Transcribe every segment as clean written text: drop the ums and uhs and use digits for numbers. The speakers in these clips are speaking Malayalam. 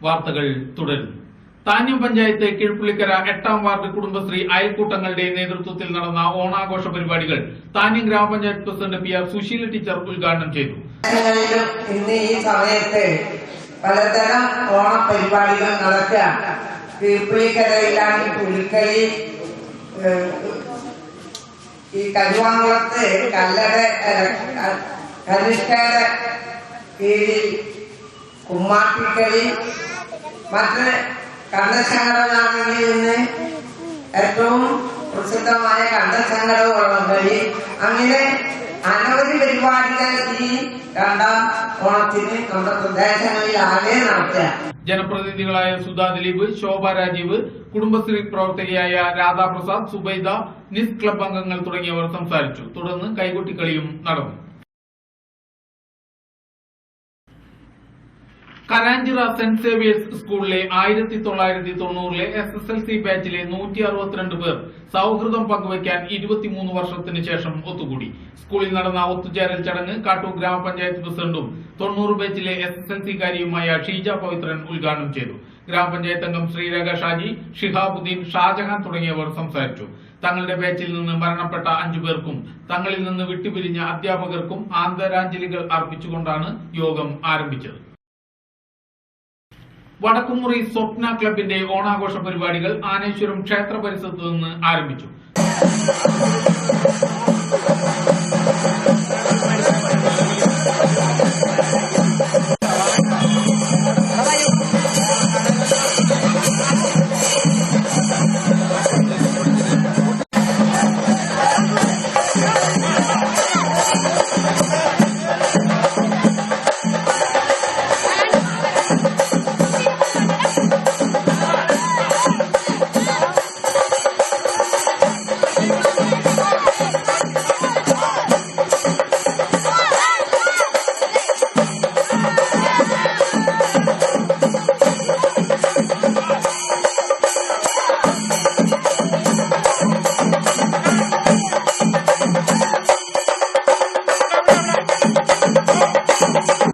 വാർത്തകൾ തുടരുന്നു. താന്യം പഞ്ചായത്ത് കീഴ്പുള്ളിക്കര 8ാം വാർഡ് കുടുംബശ്രീ അയൽക്കൂട്ടങ്ങളുടെ നേതൃത്വത്തിൽ നടന്ന ഓണാഘോഷ പരിപാടികൾ താന്യം ഗ്രാമപഞ്ചായത്ത് പ്രസിഡന്റ് PR സുശീല ടീച്ചർ ഉദ്ഘാടനം ചെയ്തു. ഇന്ന് ഈ സമയത്ത് പലതരം ഓണപരിപാടികൾ നടക്കുക. കീഴ്പുള്ളിക്കരയിലാണ് പുലിക്കളി, ഈ കരുവാങ്കുളത്ത് കനിഷ്കയുടെ കീഴിൽ കുമ്മാട്ടിക്കളി, മറ്റ് കണ്ടസംഘടനകളിൽ നിന്ന് ഏറ്റവും പ്രസിദ്ധമായ കണ്ടസംഘടന കളി, അങ്ങനെ അനവധി പരിപാടികൾ ഈ 2ാം ഓണത്തിന് നമ്മുടെ പ്രദേശങ്ങളിൽ ആകെ നടത്തുക. ജനപ്രതിനിധികളായ സുധാ ദിലീപ്, ശോഭ രാജീവ്, കുടുംബശ്രീ പ്രവർത്തകയായ രാധാപ്രസാദ്, സുബൈദ, നിസ് ക്ലബ് അംഗങ്ങൾ തുടങ്ങിയവർ സംസാരിച്ചു. തുടർന്ന് കൈകൊട്ടിക്കളിയും നടന്നു. കരാഞ്ചിറ സെന്റ് സേവിയേഴ്സ് സ്കൂളിലെ 1990-ലെ SSLC ബാച്ചിലെ 162 പേർ സൌഹൃദം പങ്കുവയ്ക്കാൻ 23 വർഷത്തിന് ശേഷം ഒത്തുകൂടി. സ്കൂളിൽ നടന്ന ഒത്തുചേരൽ ചടങ്ങ് കാട്ടൂർ ഗ്രാമപഞ്ചായത്ത് പ്രസിഡന്റും 90 ബാച്ചിലെ SSLC-കാരിയുമായ ഷീജ പവിത്രൻ ഉദ്ഘാടനം ചെയ്തു. ഗ്രാമപഞ്ചായത്ത് അംഗം ശ്രീരേഖ ഷാജി, ഷിഹാബുദ്ദീൻ, ഷാജഹാൻ തുടങ്ങിയവർ സംസാരിച്ചു. തങ്ങളുടെ ബാച്ചിൽ നിന്ന് മരണപ്പെട്ട 5 പേർക്കും തങ്ങളിൽ നിന്ന് വിട്ടുപിരിഞ്ഞ അധ്യാപകർക്കും ആദരാഞ്ജലികൾ അർപ്പിച്ചുകൊണ്ടാണ് യോഗം ആരംഭിച്ചത്. വടക്കുമുറി സ്വപ്ന ക്ലബിന്റെ ഓണാഘോഷ പരിപാടികൾ ആനേശ്വരം ക്ഷേത്ര പരിസരത്ത് നിന്ന് ആരംഭിച്ചു.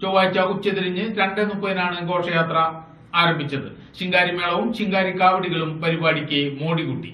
ചൊവ്വാഴ്ച ഉച്ചതിരിഞ്ഞ് 2:30-നാണ് ഘോഷയാത്ര ആരംഭിച്ചത്. ശിങ്കാരിമേളവും ശിങ്കാരി കാവടികളും പരിപാടിക്ക് മോടികൂട്ടി.